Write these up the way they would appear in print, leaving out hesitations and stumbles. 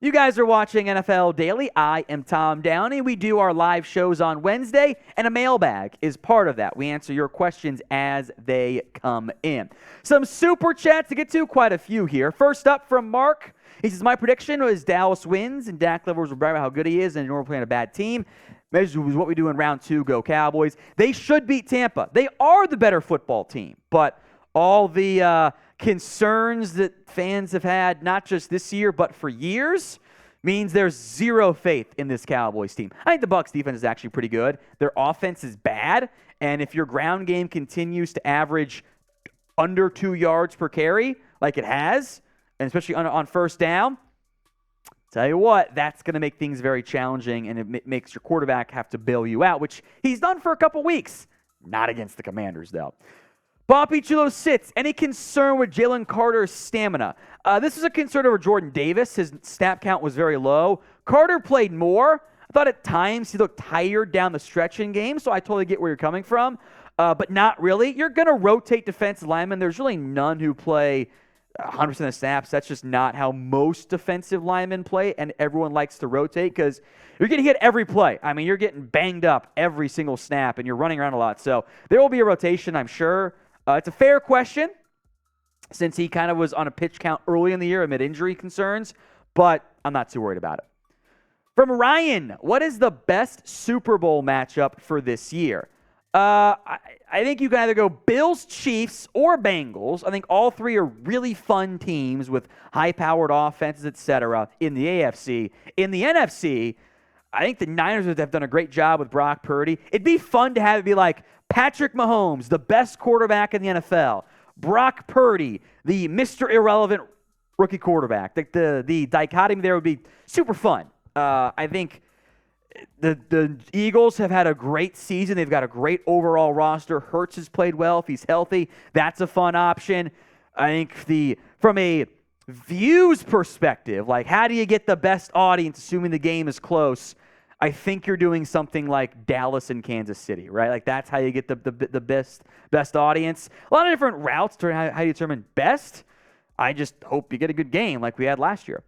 You guys are watching NFL Daily. I am Tom Downey. We do our live shows on Wednesday, and a mailbag is part of that. We answer your questions as they come in. Some super chats to get to, quite a few here. First up from Mark. He says, my prediction was Dallas wins, and Dak Livers will brag about how good he is, and we're playing a bad team. Measures was what we do in round 2, go Cowboys. They should beat Tampa. They are the better football team, but all the concerns that fans have had, not just this year, but for years, means there's zero faith in this Cowboys team. I think the Bucs defense is actually pretty good. Their offense is bad, and if your ground game continues to average under 2 yards per carry, like it has, and especially on first down, tell you what, that's going to make things very challenging, and it makes your quarterback have to bail you out, which he's done for a couple weeks. Not against the Commanders, though. Boppy Chulo sits. Any concern with Jalen Carter's stamina? This is a concern over Jordan Davis. His snap count was very low. Carter played more. I thought at times he looked tired down the stretch in games, so I totally get where you're coming from, but not really. You're going to rotate defensive linemen. There's really none who play 100% of snaps. That's just not how most defensive linemen play, and everyone likes to rotate because you're getting hit every play. I mean, you're getting banged up every single snap, and you're running around a lot. So there will be a rotation, I'm sure. It's a fair question since he kind of was on a pitch count early in the year amid injury concerns, but I'm not too worried about it. From Ryan, what is the best Super Bowl matchup for this year? I think you can either go Bills, Chiefs, or Bengals. I think all three are really fun teams with high-powered offenses, etc. in the AFC. In the NFC, I think the Niners have done a great job with Brock Purdy. It'd be fun to have it be like Patrick Mahomes, the best quarterback in the NFL. Brock Purdy, the Mr. Irrelevant rookie quarterback. The dichotomy there would be super fun. I think the Eagles have had a great season. They've got a great overall roster. Hurts has played well if he's healthy. That's a fun option. I think from a views perspective, like how do you get the best audience assuming the game is close? I think you're doing something like Dallas and Kansas City, right? Like that's how you get the best audience. A lot of different routes to how you determine best. I just hope you get a good game like we had last year.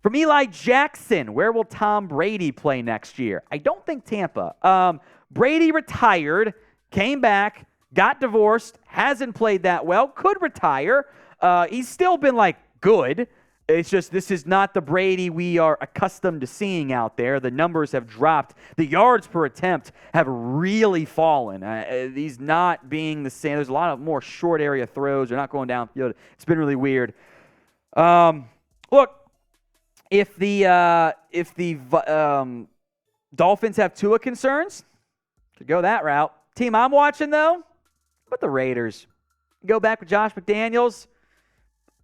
From Eli Jackson, where will Tom Brady play next year? I don't think Tampa. Brady retired, came back, got divorced, hasn't played that well, could retire. He's still been like good. It's just this is not the Brady we are accustomed to seeing out there. The numbers have dropped. The yards per attempt have really fallen. He's not being the same. There's a lot of more short area throws. They're not going downfield. It's been really weird. Look, if the Dolphins have Tua concerns, could go that route. Team I'm watching though, but the Raiders. Go back with Josh McDaniels.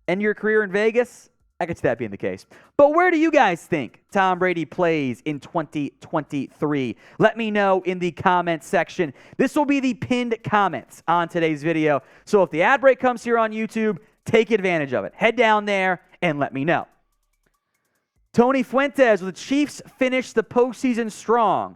End your career in Vegas. I could see that being the case. But where do you guys think Tom Brady plays in 2023? Let me know in the comments section. This will be the pinned comments on today's video. So if the ad break comes here on YouTube, take advantage of it. Head down there and let me know. Tony Fuentes, will the Chiefs finish the postseason strong?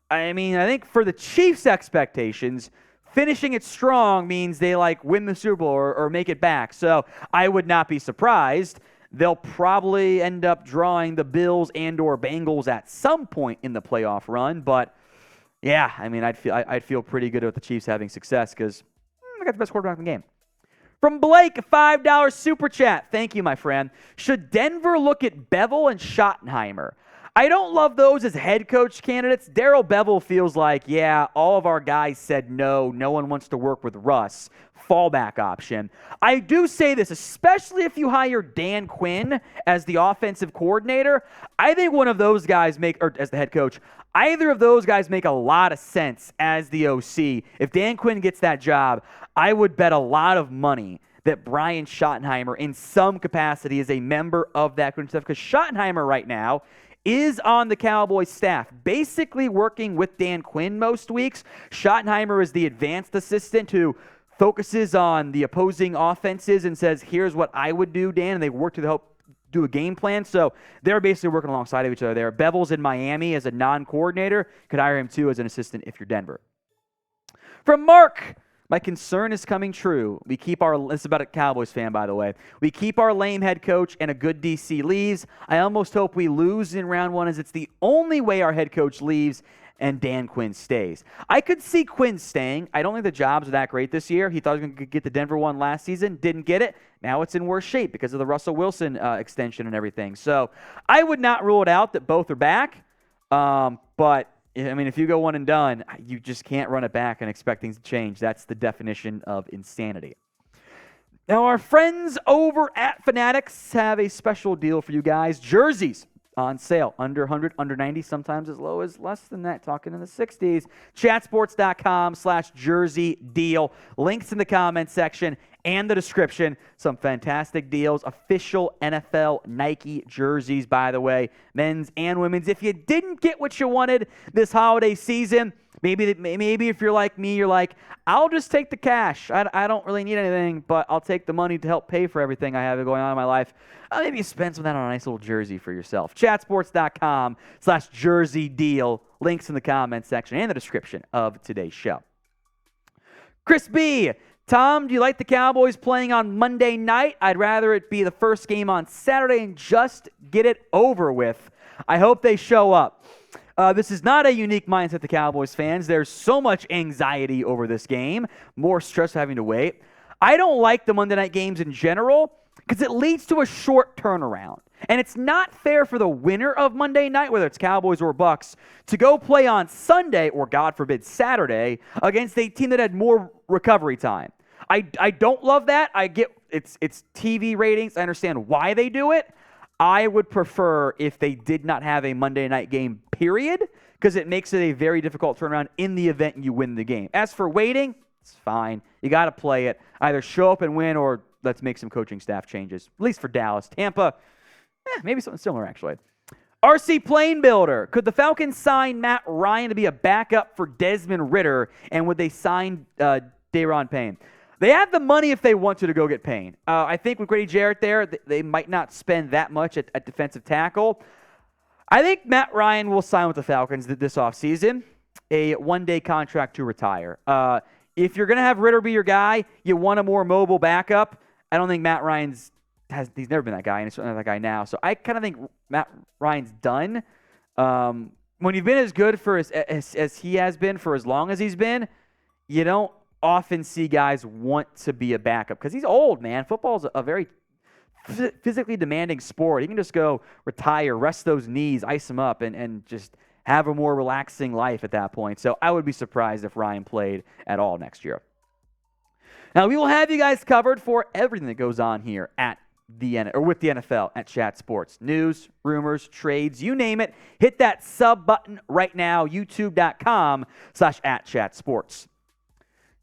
I mean, I think for the Chiefs' expectations, finishing it strong means they win the Super Bowl or make it back. So I would not be surprised. They'll probably end up drawing the Bills and or Bengals at some point in the playoff run. But, yeah, I mean, I'd feel pretty good with the Chiefs having success because I got the best quarterback in the game. From Blake, a $5 super chat. Thank you, my friend. Should Denver look at Bevell and Schottenhimer? I don't love those as head coach candidates. Darrell Bevell feels like, yeah, all of our guys said no. No one wants to work with Russ. Fallback option. I do say this, especially if you hire Dan Quinn as the offensive coordinator. I think one of those guys or as the head coach, either of those guys make a lot of sense as the OC. If Dan Quinn gets that job, I would bet a lot of money that Brian Schottenhimer in some capacity is a member of that group stuff because Schottenhimer right now is on the Cowboys staff, basically working with Dan Quinn most weeks. Schottenhimer is the advanced assistant who focuses on the opposing offenses and says, here's what I would do, Dan, and they work to help do a game plan. So they're basically working alongside of each other there. Bevell's in Miami as a non-coordinator. Could hire him too as an assistant if you're Denver. From Mark, My concern is coming true. We keep this is about a Cowboys fan, by the way. We keep our lame head coach and a good DC leaves. I almost hope we lose in round 1 as it's the only way our head coach leaves and Dan Quinn stays. I could see Quinn staying. I don't think the jobs are that great this year. He thought he was going to get the Denver one last season. Didn't get it. Now it's in worse shape because of the Russell Wilson extension and everything. So I would not rule it out that both are back. But I mean, if you go one and done, you just can't run it back and expect things to change. That's the definition of insanity. Now, our friends over at Fanatics have a special deal for you guys. Jerseys on sale, under 100, under 90, sometimes as low as less than that, talking in the 60s. Chatsports.com/jersey deal. Links in the comment section and the description. Some fantastic deals. Official NFL Nike jerseys, by the way, men's and women's. If you didn't get what you wanted this holiday season, maybe if you're like me, you're like, I'll just take the cash. I don't really need anything, but I'll take the money to help pay for everything I have going on in my life. Maybe you spend some of that on a nice little jersey for yourself. Chatsports.com/jersey deal. Links in the comment section and the description of today's show. Chris B. Tom, do you like the Cowboys playing on Monday night? I'd rather it be the first game on Saturday and just get it over with. I hope they show up. This is not a unique mindset to Cowboys fans. There's so much anxiety over this game, more stress having to wait. I don't like the Monday night games in general because it leads to a short turnaround. And it's not fair for the winner of Monday night, whether it's Cowboys or Bucks, to go play on Sunday, or God forbid Saturday, against a team that had more recovery time. I don't love that. I get it's TV ratings. I understand why they do it. I would prefer if they did not have a Monday night game, period, because it makes it a very difficult turnaround in the event you win the game. As for waiting, it's fine. You got to play it. Either show up and win, or let's make some coaching staff changes, at least for Dallas. Tampa, maybe something similar, actually. RC Plane Builder. Could the Falcons sign Matt Ryan to be a backup for Desmond Ridder, and would they sign Daron Payne? They have the money if they want to go get Payne. I think with Grady Jarrett there, they might not spend that much at defensive tackle. I think Matt Ryan will sign with the Falcons this offseason, a one-day contract to retire. If you're going to have Ridder be your guy, you want a more mobile backup. I don't think Matt he's never been that guy, and he's certainly not that guy now. So I kind of think Matt Ryan's done. When you've been as good for as he has been for as long as he's been, you don't often see guys want to be a backup because he's old, man. Football's a very physically demanding sport. He can just go retire, rest those knees, ice them up, and just have a more relaxing life at that point. So I would be surprised if Ryan played at all next year. Now, we will have you guys covered for everything that goes on here at with the NFL at Chat Sports. News, rumors, trades, you name it. Hit that sub button right now, youtube.com/@chatsports.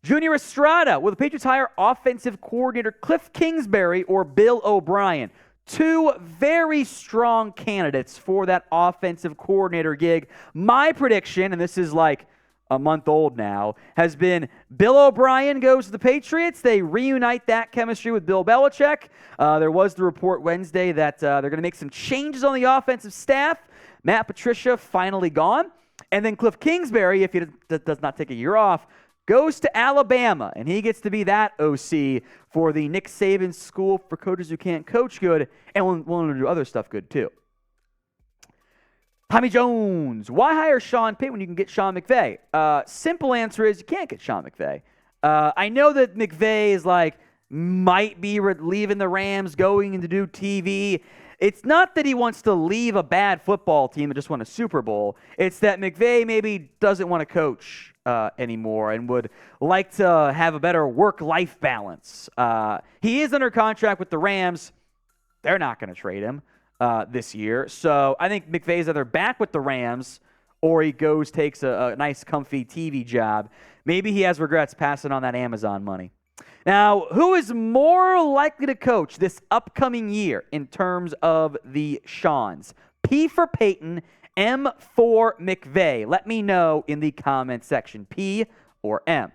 Junior Estrada, will the Patriots hire offensive coordinator Cliff Kingsbury or Bill O'Brien? Two very strong candidates for that offensive coordinator gig. My prediction, and this is like a month old now, has been Bill O'Brien goes to the Patriots. They reunite that chemistry with Bill Belichick. There was the report Wednesday that they're going to make some changes on the offensive staff. Matt Patricia finally gone. And then Cliff Kingsbury, if he does not take a year off, goes to Alabama, and he gets to be that OC for the Nick Saban School for Coaches Who Can't Coach Good, and willing to do other stuff good too. Tommy Jones, why hire Sean Payton when you can get Sean McVay? Simple answer is you can't get Sean McVay. I know that McVay is might be leaving the Rams, going to do TV. It's not that he wants to leave a bad football team that just won a Super Bowl. It's that McVay maybe doesn't want to coach anymore and would like to have a better work-life balance. He is under contract with the Rams. They're not going to trade him this year. So I think McVay's either back with the Rams or he takes a nice, comfy TV job. Maybe he has regrets passing on that Amazon money. Now, who is more likely to coach this upcoming year in terms of the Seans? P for Peyton, M for McVay. Let me know in the comment section, P or M.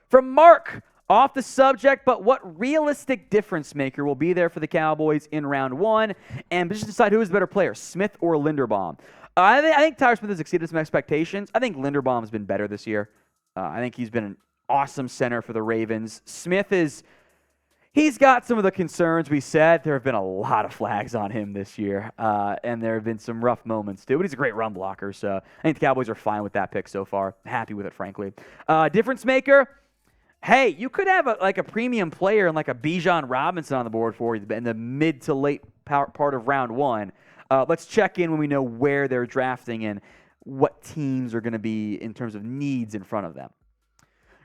From Mark, off the subject, but what realistic difference maker will be there for the Cowboys in round 1? And just decide who is the better player, Smith or Linderbaum. I think Tyler Smith has exceeded some expectations. I think Linderbaum has been better this year. I think he's been awesome center for the Ravens. Smith he's got some of the concerns we said. There have been a lot of flags on him this year, and there have been some rough moments too. But he's a great run blocker, so I think the Cowboys are fine with that pick so far. Happy with it, frankly. Difference maker. Hey, you could have a premium player and like a Bijan Robinson on the board for you in the mid to late part of round one. Let's check in when we know where they're drafting and what teams are going to be in terms of needs in front of them.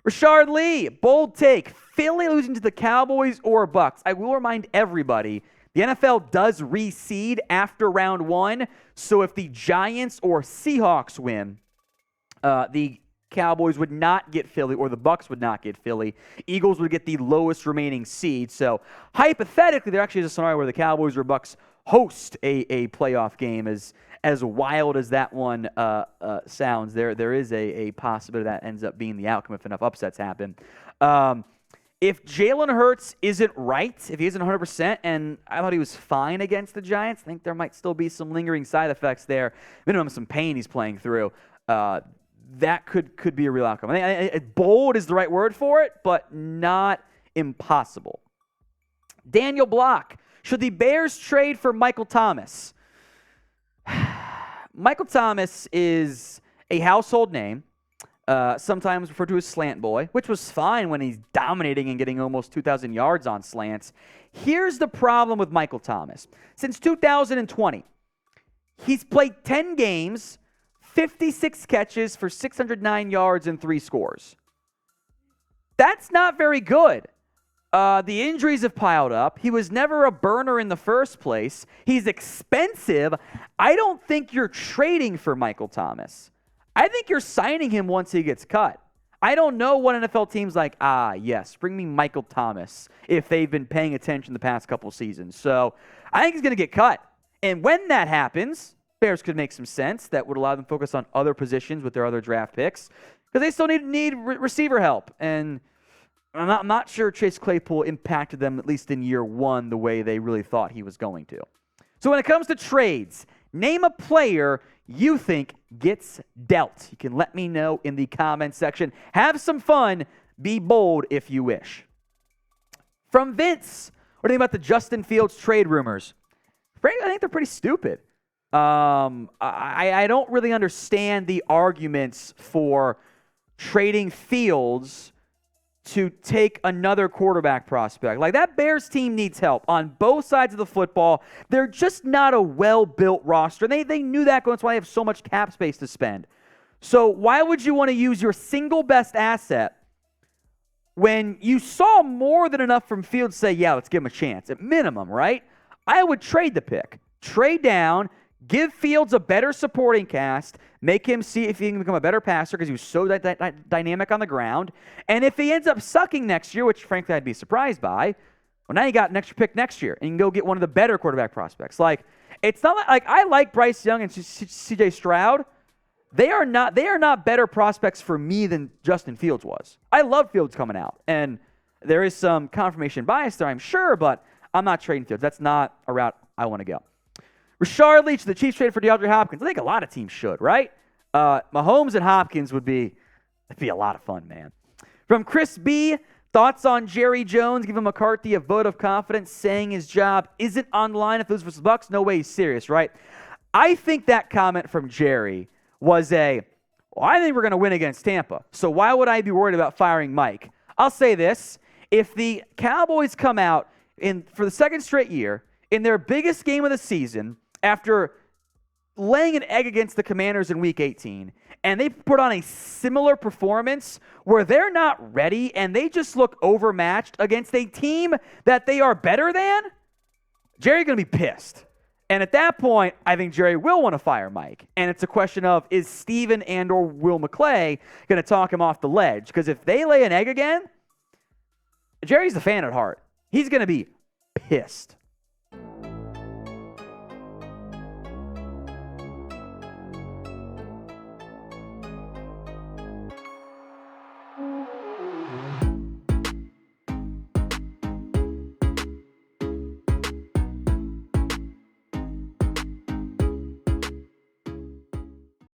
Rashard Lee, bold take. Philly losing to the Cowboys or Bucs. I will remind everybody, the NFL does reseed after round one. So if the Giants or Seahawks win, the Cowboys would not get Philly, or the Bucs would not get Philly. Eagles would get the lowest remaining seed. So hypothetically, there actually is a scenario where the Cowboys or Bucs host a playoff game. As wild as that one sounds, there is a possibility that ends up being the outcome if enough upsets happen. If Jalen Hurts isn't right, if he isn't 100%, and I thought he was fine against the Giants, I think there might still be some lingering side effects there. Minimum some pain he's playing through. That could be a real outcome. I think bold is the right word for it, but not impossible. Daniel Block. Should the Bears trade for Michael Thomas? Michael Thomas is a household name, sometimes referred to as slant boy, which was fine when he's dominating and getting almost 2,000 yards on slants. Here's the problem with Michael Thomas. Since 2020, he's played 10 games, 56 catches for 609 yards and 3 scores. That's not very good. The injuries have piled up. He was never a burner in the first place. He's expensive. I don't think you're trading for Michael Thomas. I think you're signing him once he gets cut. I don't know what NFL team's like, yes, bring me Michael Thomas, if they've been paying attention the past couple seasons. So I think he's going to get cut. And when that happens, Bears could make some sense that would allow them to focus on other positions with their other draft picks, because they still need receiver help. And I'm not sure Chase Claypool impacted them, at least in year one, the way they really thought he was going to. So when it comes to trades, name a player you think gets dealt. You can let me know in the comments section. Have some fun. Be bold if you wish. From Vince, what do you think about the Justin Fields trade rumors? Frankly, I think they're pretty stupid. I don't really understand the arguments for trading Fields to take another quarterback prospect. Like, that Bears team needs help on both sides of the football. They're just not a well-built roster. They knew that going. That's why they have so much cap space to spend. So why would you want to use your single best asset when you saw more than enough from Fields to say, yeah, let's give him a chance, at minimum, right? I would trade the pick. Trade down, give Fields a better supporting cast, make him see if he can become a better passer because he was so dynamic on the ground. And if he ends up sucking next year, which frankly I'd be surprised by, well, now you got an extra pick next year, and you can go get one of the better quarterback prospects. Like, it's not like I like Bryce Young and C.J. Stroud. They are not better prospects for me than Justin Fields was. I love Fields coming out, and there is some confirmation bias there, I'm sure, but I'm not trading Fields. That's not a route I want to go. Rashard Leach, the Chiefs traded for DeAndre Hopkins. I think a lot of teams should, right? Mahomes and Hopkins would be a lot of fun, man. From Chris B, thoughts on Jerry Jones giving McCarthy a vote of confidence, saying his job isn't on the line if those versus Bucs. No way he's serious, right? I think that comment from Jerry was I think we're going to win against Tampa, so why would I be worried about firing Mike? I'll say this. If the Cowboys come out for the second straight year in their biggest game of the season after laying an egg against the Commanders in Week 18, and they put on a similar performance where they're not ready and they just look overmatched against a team that they are better than, Jerry's going to be pissed. And at that point, I think Jerry will want to fire Mike. And it's a question of, is Steven and or Will McClay going to talk him off the ledge? Because if they lay an egg again, Jerry's the fan at heart. He's going to be pissed.